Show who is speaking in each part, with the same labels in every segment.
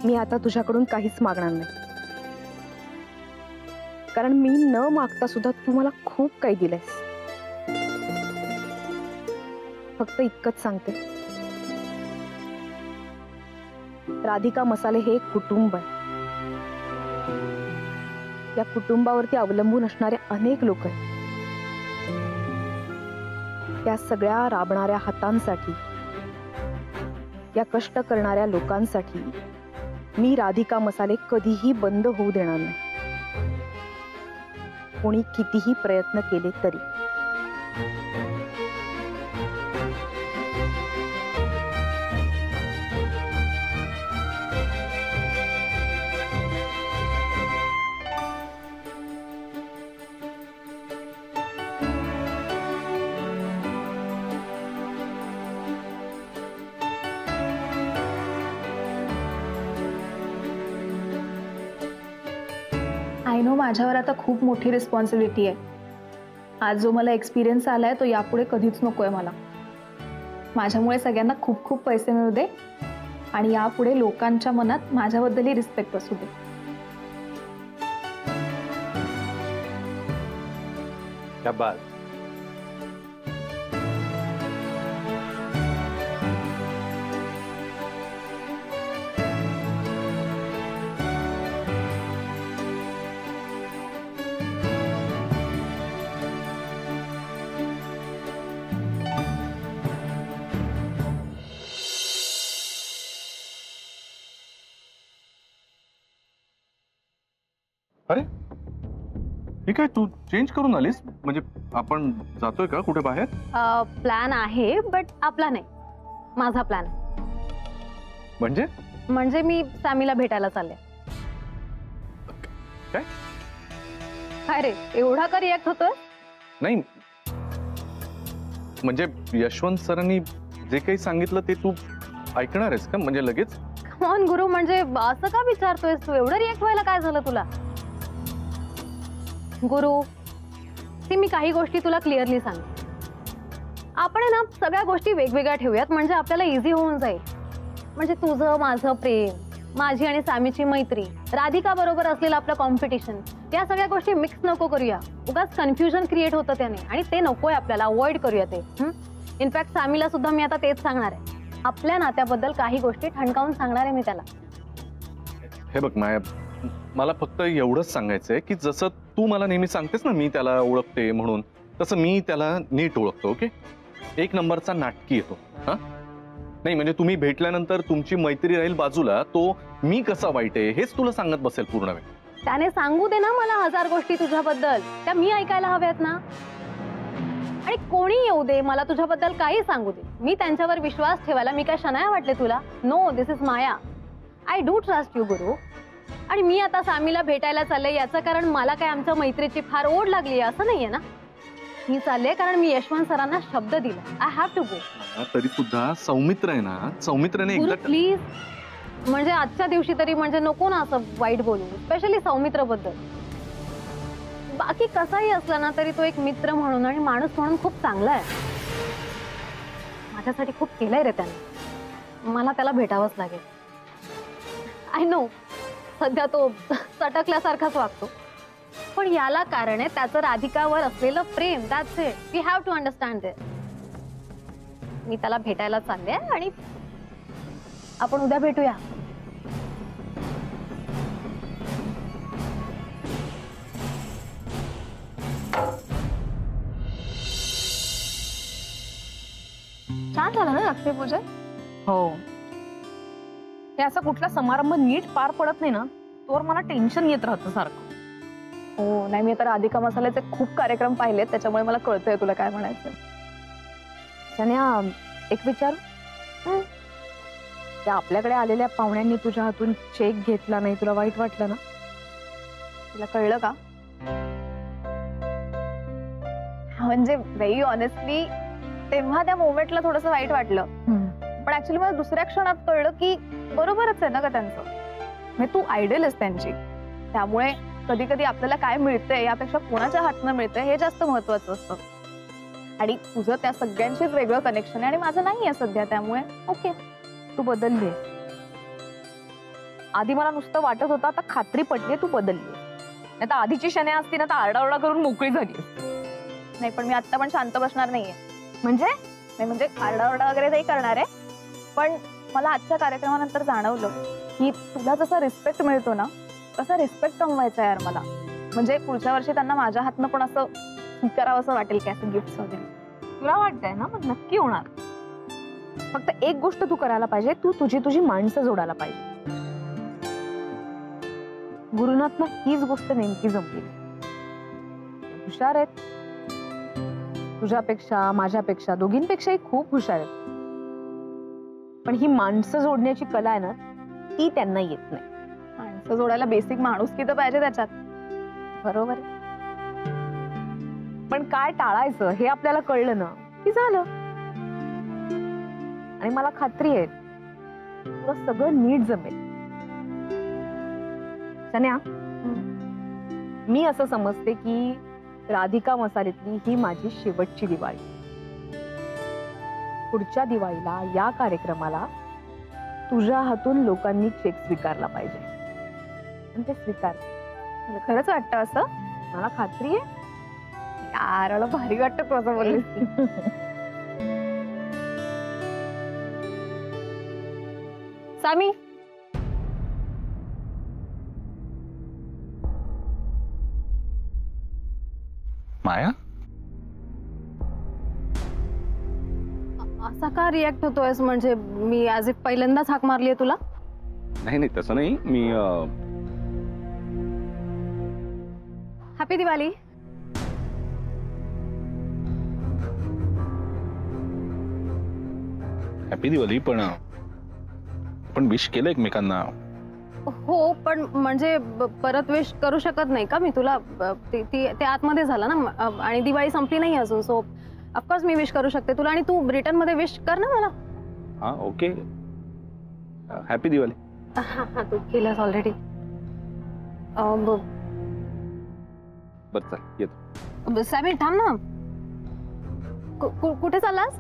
Speaker 1: मी आता तुझ्याकडून काहीच मागणार नाही, कारण मी न मागता सुद्धा तू मला खूप काही दिलंयस. फक्त इतकंच सांगते, राधिका मसाले हे एक कुटुंब आहे. या कुटुंबावरती अवलंबून असणारे अनेक लोक आहेत. त्या सगळ्या राबणाऱ्या हातांसाठी, या कष्ट करणाऱ्या लोकांसाठी मी राधिका मसाले कधीही बंद होऊ देणार नाही, कोणी कितीही प्रयत्न केले तरी.
Speaker 2: आय नो माझ्यावर आता खूप मोठी रिस्पॉन्सिबिलिटी आहे. आज जो मला एक्सपिरियन्स आलाय तो यापुढे कधीच नकोय मला. माझ्यामुळे सगळ्यांना खूप खूप पैसे मिळू दे आणि यापुढे लोकांच्या मनात माझ्याबद्दलही रिस्पेक्ट असू दे.
Speaker 3: क्या बात. अरे हे काय, तू चेंज करून आलीस? म्हणजे आपण जातोय का कुठे बाहेर?
Speaker 4: प्लॅन आहे बट आपला नाही, माझा प्लॅन.
Speaker 3: म्हणजे
Speaker 4: मी सॅमीला भेटायला चालले.
Speaker 3: काय
Speaker 4: काय रे, एवढा का रिॲक्ट होतोय?
Speaker 3: नाही म्हणजे यशवंत सरांनी जे काही सांगितलं ते तू ऐकणार आहेस का? म्हणजे लगेच?
Speaker 4: कम ऑन गुरु, म्हणजे असं का विचारतोयस तू? एवढं रिॲक्ट व्हायला काय झालं तुला? गुरु ती मी काही गोष्टी तुला क्लिअरली सांगते. आपण ना सगळ्या गोष्टी वेगवेगळ्या ठेवूयात, म्हणजे आपल्याला इझी होऊन जाईल. म्हणजे तुझं माझं प्रेम, माझी आणि सॅमीची मैत्री, राधिका बरोबर असलेलं आपलं कॉम्पिटिशन, या सगळ्या गोष्टी मिक्स नको करूया. उगाच कन्फ्युजन क्रिएट होतं त्याने, आणि ते नकोय आपल्याला. अवॉइड करूया ते. इनफॅक्ट सॅमीला सुद्धा मी आता तेच सांगणार आहे. आपल्या नात्याबद्दल काही गोष्टी ठणकावून सांगणार आहे मी त्याला.
Speaker 3: हे बघ माया, मला फक्त एवढंच सांगायचंय की जसं तू मला नेहमी सांगतेस ना मी त्याला ओळखते म्हणून, तसं मी त्याला नीट ओळखतो. ओके, एक नंबरचा नाटकी येतो. हा नाही म्हणजे तुम्ही भेटल्यानंतर तुमची मैत्री राहील बाजूला, तो मी कसा वाईट आहे हेच तुला सांगत बसेल पूर्ण वेळ.
Speaker 4: त्याने सांगू दे ना मला 1000 गोष्टी तुझ्याबद्दल, त्या मी ऐकायला हव्यात ना. आणि कोणी येऊ दे, मला तुझ्याबद्दल काही सांगू दे, मी त्यांच्यावर विश्वास ठेवायला मी काय शनाया वाटले तुला? No, this is Maya. I do trust you guru. आणि मी आता सॅमीला भेटायला चालले याचं कारण मला काय आमच्या मैत्रीची फार ओढ लागली असं नाहीये ना. मी चालले कारण मी यशवंत सरांना शब्द दिला. I have to go.
Speaker 3: तरी सुद्धा सौमित्र आहे ना, सौमित्रने एकदा
Speaker 4: प्लीज, म्हणजे आजच्या दिवशी तरी म्हणजे नको ना असं वाईट बोलू, स्पेशली सौमित्र बद्दल. बाकी कसाही असला ना तरी तो एक मित्र म्हणून आणि माणूस म्हणून खूप चांगला आहे. माझ्यासाठी खूप केलंय रे त्याने. मला त्याला भेटावंच लागेल. आय नो सध्या तो सटकल्यासारखाच वागतो, पण याला कारण आहे त्याचं राधिकावर असलेलं प्रेम. That's it. We have to understand this. मी त्याला भेटायला चालले आणि आपण उद्या भेटूया.
Speaker 2: छान झालं ना लक्ष्मीपूजन?
Speaker 1: हो, हे असा कुठला समारंभ नीट पार पडत नाही ना, तोवर मला टेन्शन येत राहतं सारखं.
Speaker 2: हो नाही, मी आता राधिका मसाल्याचे खूप कार्यक्रम पाहिलेत, त्याच्यामुळे मला कळतंय तुला काय म्हणायचं.
Speaker 1: सन्या, एक विचार, त्या आपल्याकडे आलेल्या पाहुण्यांनी तुझ्या हातून चेक घेतला नाही, तुला वाईट वाटलं ना?
Speaker 2: तुला कळलं का? म्हणजे व्हेरी ऑनेस्टली तेव्हा त्या मोमेंटला थोडंसं वाईट वाटलं, पण ऍक्च्युली मला दुसऱ्या क्षणात कळलं की बरोबरच आहे ना का त्यांचं. म्हणजे तू आयडल आहेस त्यांची, त्यामुळे कधी कधी आपल्याला काय मिळतंय यापेक्षा कोणाच्या हातनं मिळतंय हे जास्त महत्वाचं असतं. आणि तुझं त्या सगळ्यांशीच वेगळं कनेक्शन आहे आणि माझं नाही आहे सध्या, त्यामुळे ओके,
Speaker 1: तू बदलली. आधी मला नुसतं वाटत होतं, आता खात्री पटली तू बदलली. नाही तर आधीची शण्या असती ना तर आरडाओरडा करून मोकळी झाली.
Speaker 2: नाही पण मी आता पण शांत बसणार नाहीये.
Speaker 1: म्हणजे
Speaker 2: नाही म्हणजे आरडाओरडा वगैरे नाही करणार आहे, पण मला आजच्या कार्यक्रमानंतर जाणवलं की तुला जसा रिस्पेक्ट मिळतो ना तसा रिस्पेक्ट कमवायचा यार मला. म्हणजे पुढच्या वर्षी त्यांना माझ्या हातनं पण असं स्वीकारावं असं वाटेल की असं गिफ्ट वगैरे.
Speaker 1: तुला वाटतंय ना, मग नक्की होणार. फक्त एक गोष्ट तू करायला पाहिजे, तू तुझी माणसं जोडायला पाहिजे. गुरुनाथनं हीच गोष्ट नेमकी जमली. हुशार आहेत, तुझ्यापेक्षा माझ्यापेक्षा दोघींपेक्षाही खूप हुशार आहेत, पण ही माणसं जोडण्याची कला आहे ना ती त्यांना येत नाही.
Speaker 2: माणसं जोडायला बेसिक माणुसकी तर पाहिजे त्याच्यात.
Speaker 1: बरोबर आहे. पण काय टाळायचं हे आपल्याला कळलं ना की झालं. आणि मला खात्री आहे तुला सगळं नीट जमेल. सन्या, मी असं समजते की राधिका मसालेतली ही माझी शेवटची दिवाळी. पुढच्या दिवाळीला या कार्यक्रमाला तुझ्या हातून लोकांनी चेक स्वीकारला पाहिजे. आणि ते स्वीकार.
Speaker 2: खरंच वाटतं असं?
Speaker 1: मला खात्री आहे.
Speaker 2: यार मला भारी वाटतं तू असं बोललीस.
Speaker 4: सामी,
Speaker 3: माया,
Speaker 4: असा का रिॲक्ट होतोयस? म्हणजे मी ॲज इफ पहिल्यांदाच हाक मारलीये तुला?
Speaker 3: नाही नाही तसं नाही. मी
Speaker 4: हॅपी दिवाळी.
Speaker 3: हॅपी दिवाळी. पण विश केलं एकमेकांना.
Speaker 4: हो, पण म्हणजे परत विश करू शकत नाही का मी तुला? ते आतमध्ये झालं ना, आणि दिवाळी संपली नाही अजून. सो ऑफकोर्स मी विश करू शकते तुला, आणि तू रिटर्न मध्ये विश कर ना मला.
Speaker 3: हा ओके. हॅपी दिवाळी.
Speaker 4: तू केलंस ऑलरेडी.
Speaker 3: बरं चल येतो.
Speaker 4: सॅमी थांब ना. कुठे चाललास?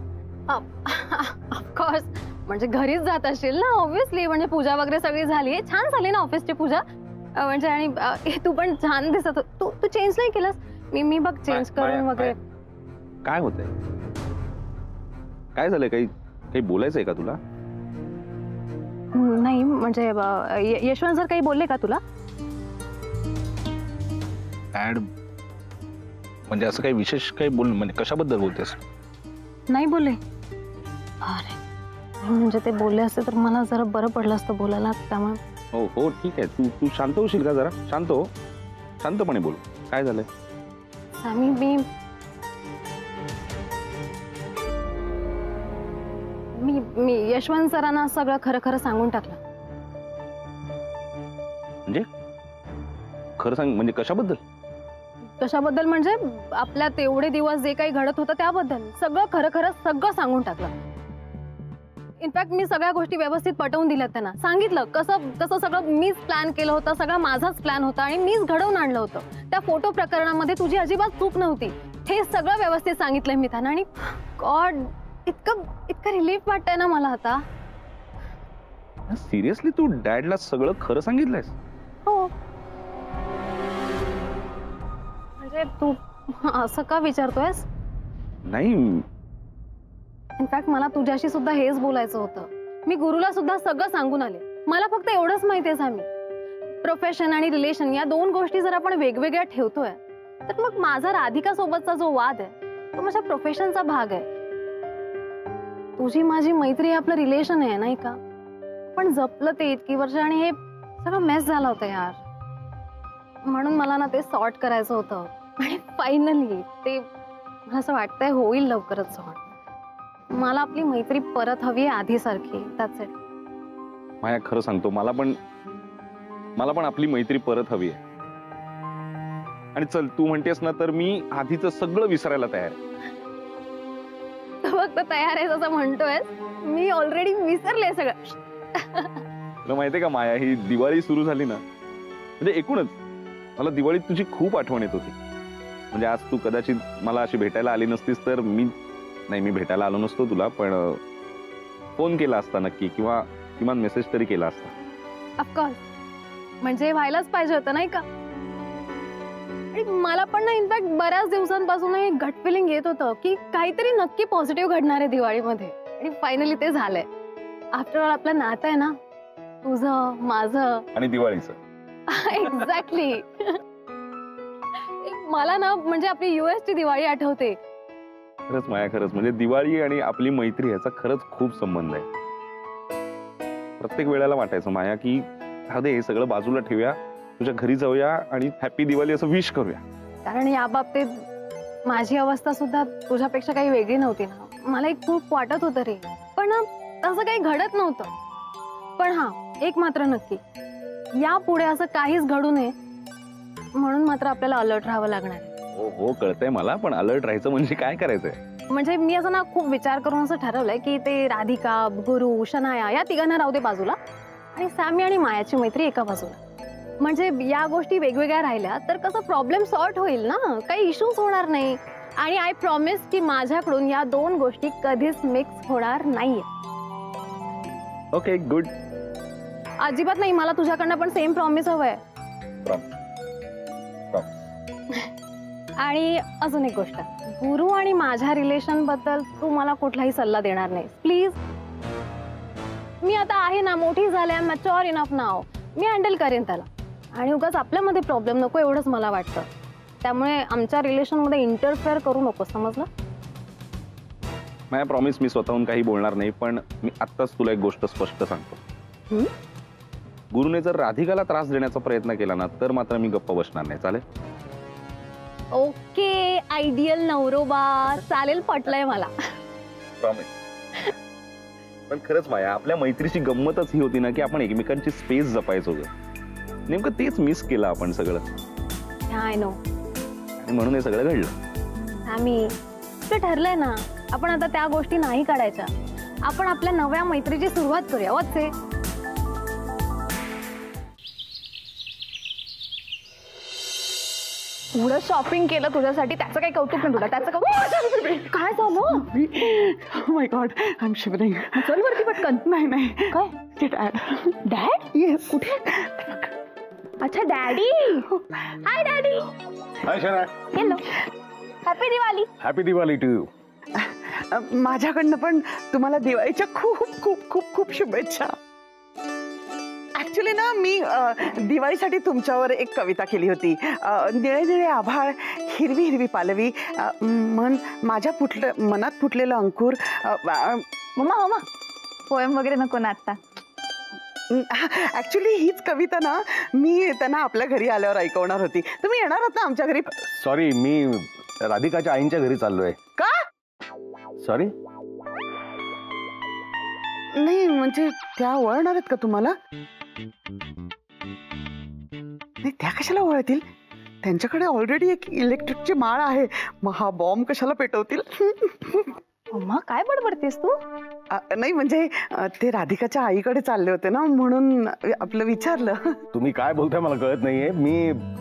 Speaker 4: ऑफकोर्स म्हणजे घरीच जात असशील ना ऑब्व्हियसली. म्हणजे पूजा वगैरे सगळी झाली. छान झाली ना ऑफिसची पूजा? म्हणजे आणि तू पण छान दिसत. तू चेंज नाही केलंस? मी बघ चेंज करून वगैरे.
Speaker 3: काय होतंय? काय झालंय? काही बोलायचंय का तुला?
Speaker 4: नाही म्हणजे यशवंत सर काही बोलले का तुला?
Speaker 3: ऍड म्हणजे असं काही विशेष काही म्हणजे कशाबद्दल बोलतेस?
Speaker 4: नाही बोलले. अरे म्हणजे ते बोलले असते तर मला जरा बरं पडलं असतं बोलायला. त्यामुळे
Speaker 3: हो ठीक आहे. तू शांत होशील का? जरा शांत हो. शांतपणे बोल. काय झालंय?
Speaker 4: सामी, मी यशवंत सरांना सगळं खरं खरं सांगून टाकलं.
Speaker 3: म्हणजे खरं सांग म्हणजे कशाबद्दल?
Speaker 4: कशाबद्दल म्हणजे आपल्यात एवढे दिवस जे काही घडत होतं त्याबद्दल. सगळं खरं खरं सगळं सांगून टाकलं. इनफॅक्ट मी सगळ्या गोष्टी व्यवस्थित पटवून दिल्यात त्यांना. सांगितलं कसं सगळं मीच प्लॅन केलं होतं. सगळा माझाच प्लॅन होता आणि मीच घडवून आणलं होतं. त्या फोटो प्रकरणामध्ये तुझी अजिबात चूक नव्हती हे सगळं व्यवस्थित सांगितलंय मी त्यांना. आणि गॉड इतकं रिलीफ वाटतंय ना मला आता.
Speaker 3: सिरियसली तू डॅडला सगळं खरं सांगितलंयस?
Speaker 4: हो. म्हणजे तू असं का विचारतोयस?
Speaker 3: नाही.
Speaker 4: इनफॅक्ट मला तुझ्याशी सुद्धा हेच बोलायचं होतं. मी गुरुला सुद्धा सगळं सांगून आले. मला फक्त एवढंच माहितीये सामी, प्रोफेशन आणि रिलेशन या दोन गोष्टी जर आपण वेगवेगळ्या ठेवतोय तर मग माझा राधिका सोबतचा जो वाद आहे तो माझ्या प्रोफेशनचा भाग आहे. तुझी माझी मैत्री आपलं रिलेशन आहे नाही का? पण जपलं ते इतकी वर्ष आणि हे सगळं मेस झालं होतं यार. म्हणून मला ना ते सॉर्ट करायचं होतं. आणि फायनली ते मला असं वाटतंय होईल लवकरच सॉर्ट. मला आपली मैत्री परत हवी आहे आधीसारखी. That's it.
Speaker 3: माया खरं सांगतो मला पण आपली मैत्री परत हवी आहे. आणि चल तू म्हणतेस ना तर मी आधीच सगळं विसरायला तयार आहे.
Speaker 4: फक्त तयार आहेस असं म्हणतोय? मी ऑलरेडी विसरले सगळं.
Speaker 3: तुला माहितीये का माया, ही दिवाळी सुरू झाली ना म्हणजे एकूणच मला दिवाळीत तुझी खूप आठवण येत होती. म्हणजे आज तू कदाचित मला अशी भेटायला आली नसतीस तर मी भेटायला आलो नसतो तुला, पण फोन केला असता नक्की किंवा किमान मेसेज तरी केला असता.
Speaker 4: ऑफकोर्स, म्हणजे व्हायलाच पाहिजे होतं नाही का? आणि मला पण ना इनफॅक्ट बऱ्याच दिवसांपासून एक गट फिलिंग येत होतं की काहीतरी नक्की पॉझिटिव्ह घडणार आहे दिवाळीमध्ये, आणि फायनली ते झालंय. आफ्टर ऑल आपलं नातं आहे ना, तुझं माझं
Speaker 5: आणि दिवाळीचं.
Speaker 4: एक्झॅक्टली. मला ना म्हणजे आपली US ची दिवाळी आठवते.
Speaker 5: खरंच माया, खरंच म्हणजे दिवाळी आणि आपली मैत्री याचा खरंच खूप संबंध आहे. प्रत्येक वेळेला वाटायचं माया की हे सगळं बाजूला ठेवूया, तुझ्या घरी जाऊया आणि हॅपी दिवाळी असं विश करूया.
Speaker 4: कारण या बाबतीत माझी अवस्था सुद्धा तुझ्यापेक्षा काही वेगळी नव्हती ना. मला एक खूप वाटत होतं रे, पण तसं काही घडत नव्हतं. पण हा एक मात्र नक्की, यापुढे असं काहीच घडू नये म्हणून मात्र आपल्याला अलर्ट राहावं लागणार.
Speaker 5: हो हो कळतंय मला, पण अलर्ट राहायचं म्हणजे काय करायचंय?
Speaker 4: म्हणजे मी असं ना खूप विचार करून असं ठरवलंय की ते राधिका, गुरु, शनाया या तिघांना राहू दे बाजूला, आणि सामी आणि मायाची मैत्री एका बाजूला. म्हणजे या गोष्टी वेगवेगळ्या राहिल्या तर कसं प्रॉब्लेम सॉर्ट होईल ना, काही इश्यूज होणार नाही. आणि आय प्रॉमिस की माझ्याकडून या दोन गोष्टी कधीच मिक्स होणार नाहीये.
Speaker 5: Okay good.
Speaker 4: अजिबात नाही, मला तुझ्याकडनं पण सेम प्रॉमिस हवंय. आणि अजून एक गोष्ट, गुरु आणि माझ्या रिलेशन बद्दल तू मला कुठलाही सल्ला देणार नाही प्लीज. मी आता आहे ना, मोठी झाले, मॅच्युअर इनफ नाव, मी हँडल करेन त्याला. आणि उगाच आपल्यामध्ये प्रॉब्लेम नको एवढंच मला वाटतं. त्यामुळे आमच्या रिलेशन मध्ये इंटरफेअर करू नको, समजलं?
Speaker 5: माझ्या प्रॉमिस, मी स्वतःहून काही बोलणार नाही, पण मी आत्ताच तुला एक गोष्ट स्पष्ट सांगतो. गुरुने जर राधिकाला त्रास देण्याचा प्रयत्न केला ना तर मात्र मी गप्प बसणार नाही. चालेल?
Speaker 4: ओके, आयडियल नवरोबा. चालेल, पटलंय मला.
Speaker 5: प्रॉमिस. पण खरंच माया, आपल्या मैत्रीची गंमतच ही होती ना की आपण एकमेकांची स्पेस जपायचो. नेमकं तेच मिस केलं आपण सगळं.
Speaker 4: I know.
Speaker 5: आणि म्हणून हे सगळं घडलं.
Speaker 4: आम्ही ते ठरलंय ना, आपण आता त्या गोष्टी नाही काढायच्या. आपण आपल्या नव्या मैत्रीची सुरुवात करूया. वत्से,
Speaker 2: एवढं शॉपिंग केलं तुझ्यासाठी, त्याचं काही कौतुक नाही तुला? त्याचं काय झालं?
Speaker 6: माय गॉड, आय एम शिवरिंग.
Speaker 2: चल वरती पटकन.
Speaker 6: नाही
Speaker 2: काय
Speaker 6: ते डॅड.
Speaker 2: डॅड?
Speaker 6: येस.
Speaker 2: कुठे? अच्छा, daddy. Hi daddy.
Speaker 5: Hi Shana.
Speaker 2: Hello, happy Diwali.
Speaker 5: Happy Diwali to you.
Speaker 6: माझ्याकडनं पण तुम्हाला दिवाळीच्या खूप खूप खूप खूप शुभेच्छा. ऍक्च्युली ना, मी दिवाळीसाठी तुमच्यावर एक कविता केली होती. निळे निळे आभाळ, हिरवी हिरवी पालवी, मन माझ्या मनात फुटलेलं अंकुर.
Speaker 2: मम्मा पोएम वगैरे नको ना आता.
Speaker 6: ऍक्च्युली हीच कविता ना मी त्यांना आपल्या घरी आल्यावर ऐकवणार होती. तुम्ही येणार आहात ना आमच्या घरी?
Speaker 5: सॉरी, मी राधिकाच्या आईंच्या घरी चाललोय.
Speaker 6: का?
Speaker 5: सॉरी.
Speaker 6: नाही म्हणजे त्या वळणार आहेत का तुम्हाला? नाही, त्या कशाला वळतील? त्यांच्याकडे ऑलरेडी एक इलेक्ट्रिकची माळ आहे. मग हा बॉम्ब कशाला पेटवतील?
Speaker 2: मम्मा काय बडबडतेस तू?
Speaker 6: नाही म्हणजे ते राधिकाच्या आईकडे चालले होते ना, म्हणून आपलं विचारलं.
Speaker 5: तुम्ही काय बोलताय मला कळत नाहीये.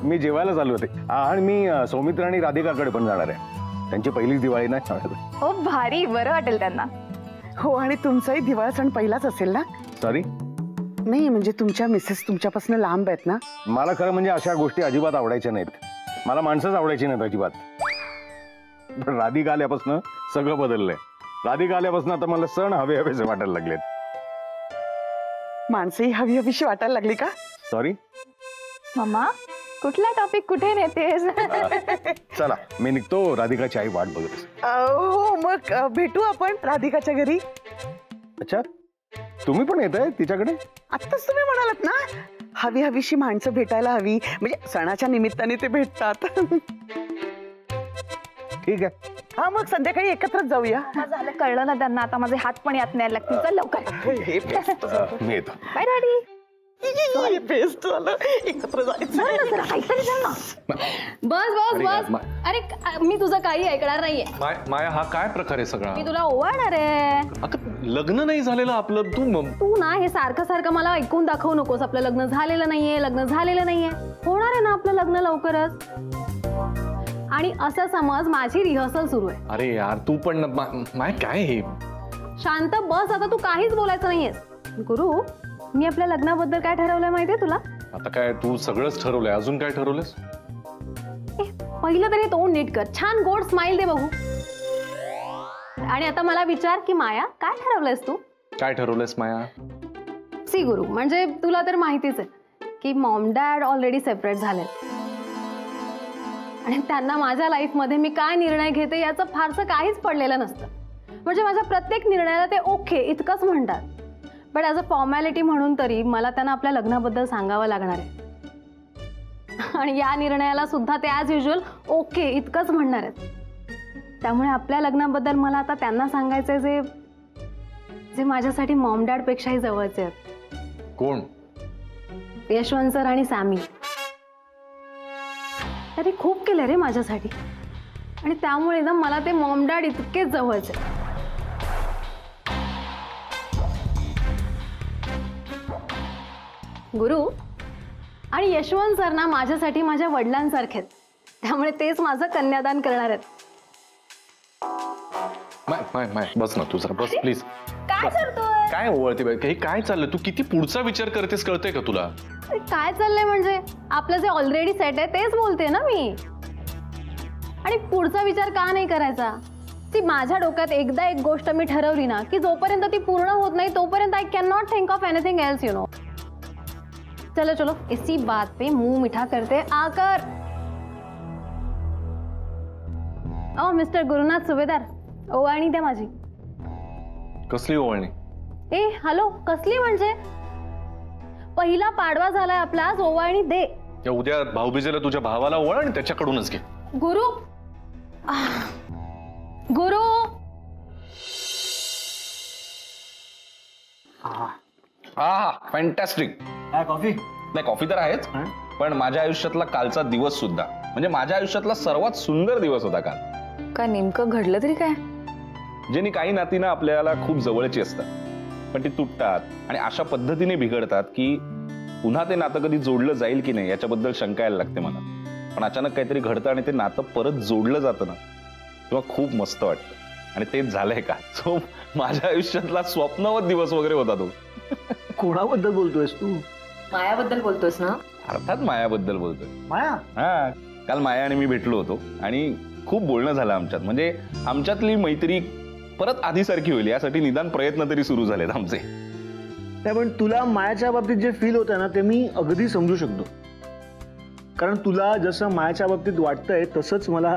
Speaker 5: मी जेवायला चालू होते आणि मी सौमित्र आणि राधिकाकडे पण जाणार आहे. त्यांची पहिलीच दिवाळी ना.
Speaker 2: हो, भारी, बरं वाटेल त्यांना.
Speaker 6: हो, आणि तुमचाही दिवाळी सण पहिलाच असेल ना?
Speaker 5: सॉरी.
Speaker 6: नाही म्हणजे तुमच्या मिसेस तुमच्यापासून लांब आहेत ना?
Speaker 5: मला खरं म्हणजे अशा गोष्टी अजिबात आवडायच्या नाहीत. मला माणसंच आवडायची नाहीत अजिबात. पण राधिका आल्यापासून सगळं बदललंय. राधिका आल्यापासून आता मला सण हवे हवेसे वाटायला लागलेत.
Speaker 6: माणसंही हवी हवीशी वाटायला लागली का?
Speaker 5: सॉरी.
Speaker 2: मम्मा, कुठला टॉपिक कुठे नेतेस?
Speaker 5: चला, मी निघतो. राधिकाची आई वाट बघत.
Speaker 6: हो, मग भेटू आपण राधिकाच्या घरी.
Speaker 5: अच्छा, तुम्ही पण येताय तिच्याकडे?
Speaker 6: आत्ताच तुम्ही म्हणालात ना, हवी हवीशी माणसं भेटायला हवी, म्हणजे सणाच्या निमित्ताने ते भेटतात.
Speaker 5: ठीक आहे.
Speaker 6: हा, मग संध्याकाळी एकत्रच जाऊया.
Speaker 2: झालं, कळलं ना त्यांना. आता माझे हात पण यात न्यायला लागतील. चल लवकर.
Speaker 5: मी येतो.
Speaker 2: Bye daddy.
Speaker 6: बेस्ट झालं, एकत्र जायचं.
Speaker 4: बस. अरे मी तुझं काही ऐकणार नाहीये.
Speaker 3: माया, हा काय प्रकार आहे सगळा?
Speaker 4: मी तुला ओवाळणार आहे.
Speaker 3: अगं, लग्न नाही झालेलं आपलं.
Speaker 4: तू ना हे सारखं मला ऐकून दाखवू नकोस. आपलं लग्न झालेलं नाहीये. होणार आहे ना आपलं लग्न लवकरच. आणि असं समज माझी रिहर्सल सुरू आहे.
Speaker 3: अरे यार, तू पण माय काय हे?
Speaker 4: शांत बस आता, तू काहीच बोलायचं नाहीयेस. गुरु, मी आपल्या लग्नाबद्दल काय ठरवलंय माहितीये तुला?
Speaker 3: आता काय तू सगळंच ठरवलंय, अजून काय ठरवलंयस?
Speaker 4: पहिलं तरी तोंड नीट कर, छान गोड स्माइल दे बघू. आणि आता मला विचार की माया काय ठरवलंयस तू?
Speaker 3: काय ठरवलंयस माया?
Speaker 4: सी गुरु, म्हणजे तुला तर माहितीच आहे की मॉम डॅड ऑलरेडी सेपरेट झाले आणि त्यांना माझ्या लाईफमध्ये मी काय निर्णय घेते याचं फारसं काहीच पडलेलं नसतं. म्हणजे माझ्या प्रत्येक निर्णयाला ते ओके इतकंच म्हणतात. बट ॲज अ फॉर्मॅलिटी म्हणून तरी मला त्यांना आपल्या लग्नाबद्दल सांगावं लागणार आहे. आणि या निर्णयाला सुद्धा ते ॲज युजल ओके इतकंच म्हणणार आहेत. त्यामुळे आपल्या लग्नाबद्दल मला आता त्यांना सांगायचंय जे जे माझ्यासाठी मॉम डॅड पेक्षाही जवळचे आहेत.
Speaker 3: कोण?
Speaker 4: यशवंत सर आणि सॅमी. त्यांनी खूप केलं रे माझ्यासाठी आणि त्यामुळे ना मला ते मॉम डॅड इतकेच जवळचे. गुरु आणि यशवंत सर ना माझ्यासाठी माझ्या वडिलांसारखे आहेत. त्यामुळे तेच माझं कन्यादान करणार आहेत.
Speaker 3: बस ना तू जरा बस प्लीज.
Speaker 4: काय करतोय?
Speaker 3: काय ओळखते बाई, हे काय चाललंय? तू किती पुढचा विचार करतेस कळतंय का तुला?
Speaker 4: काय चाललंय म्हणजे आपलं जे ऑलरेडी सेट आहे तेच बोलते ना मी. आणि पुढचा विचार का नाही करायचा? ती माझ्या डोक्यात एकदा एक गोष्ट मी ठरवली ना की जोपर्यंत ती पूर्ण होत नाही तोपर्यंत I can not think of anything else you know. चलो चलो इसी बात पे मुंह मीठा करते आकर. ओ मिस्टर गुरुनाथ सुभेदार, ओवाळणी द्या माझी.
Speaker 3: कसली ओवाळणी?
Speaker 4: ए हॅलो, कसली म्हणजे? पहिला पाडवा झालाय आपला, आज ओवाळणी दे.
Speaker 3: या उद्या भाऊबीजेला तुझ्या भावाला ओवाळ आणि त्याच्याकडूनच घे.
Speaker 4: गुरु गुरु
Speaker 5: फॅन्टॅस्टिक.
Speaker 7: काय कॉफी?
Speaker 5: नाही कॉफी तर आहेच, पण माझ्या आयुष्यातला कालचा दिवस सुद्धा म्हणजे माझ्या आयुष्यातला सर्वात सुंदर दिवस होता काल.
Speaker 1: का नेमकं घडलं तरी काय?
Speaker 5: ज्यांनी काही नाती ना आपल्याला खूप जवळची असतात पण ती तुटतात आणि अशा पद्धतीने बिघडतात की पुन्हा ते नातं कधी जोडलं जाईल की नाही याच्याबद्दल शंका यायला लागते मला. पण अचानक काहीतरी घडतं आणि ते नातं परत जोडलं जातं ना तेव्हा खूप मस्त वाटतं. आणि तेच झालंय का, सो माझ्या आयुष्यातला स्वप्नवत दिवस वगैरे होता तो.
Speaker 7: कोणाबद्दल बोलतोयस तू?
Speaker 1: मायाबद्दल बोलतोस ना?
Speaker 5: अर्थात मायाबद्दल बोलतोय.
Speaker 7: माया?
Speaker 5: हा, काल माया आणि मी भेटलो होतो आणि खूप बोलणं झालं आमच्यात. म्हणजे आमच्यातली मैत्री परत आधीसारखी होईल यासाठी निदान प्रयत्न तरी सुरू झालेत आमचे.
Speaker 7: पण तुला मायाच्या बाबतीत जे फील होतं ना ते मी अगदी समजू शकतो. कारण तुला जसं मायाच्या बाबतीत वाटतंय तसंच मला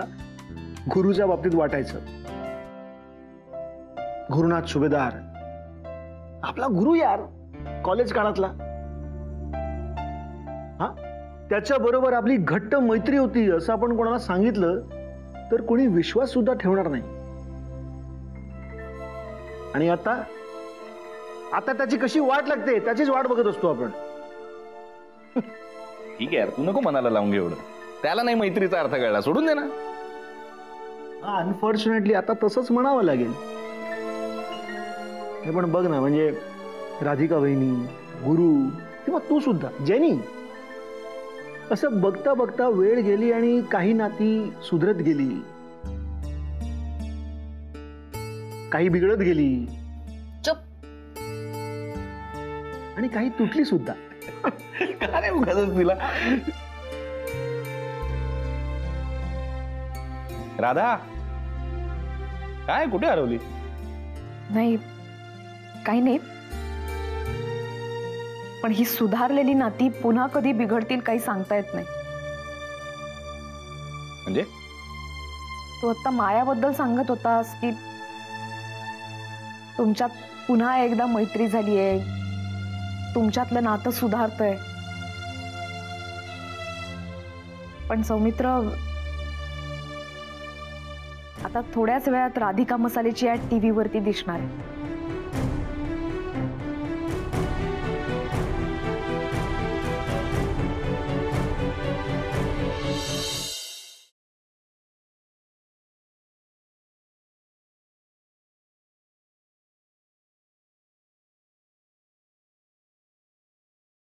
Speaker 7: गुरुच्या बाबतीत वाटायचं. गुरुनाथ सुभेदार आपला गुरु यार, कॉलेज काळातला. हा, त्याच्या बरोबर आपली घट्ट मैत्री होती असं आपण कोणाला सांगितलं तर कोणी विश्वास सुद्धा ठेवणार नाही. आणि आता त्याची कशी वाट लागते त्याचीच वाट बघत असतो आपण.
Speaker 5: ठीक आहे यार, तू नको मनाला लावून घे एवढं. त्याला नाही मैत्रीचा अर्थ कळला, सोडून दे ना.
Speaker 7: अनफॉर्च्युनेटली आता तसंच म्हणावं लागेल. हे पण बघ ना, म्हणजे राधिका वहिनी, गुरु किंवा तू सुद्धा जेनी, असं बघता बघता वेळ गेली आणि काही नाती सुधरत गेली, काही बिघडत गेली,
Speaker 1: चुप,
Speaker 7: आणि काही तुटली सुद्धा.
Speaker 5: काय उगाचच तिला. राधा काय कुठे हरवली?
Speaker 1: नाही काही नाही, पण ही सुधारलेली नाती पुन्हा कधी बिघडतील काही सांगता येत नाही.
Speaker 5: म्हणजे
Speaker 1: तू आता मायाबद्दल सांगत होतास की तुमच्यात पुन्हा एकदा मैत्री झालीये, तुमच्यातलं नातं सुधारतंय. पण सौमित्र, आता थोड्याच वेळात राधिका मसालेची ऍड टीव्ही वरती दिसणार आहे.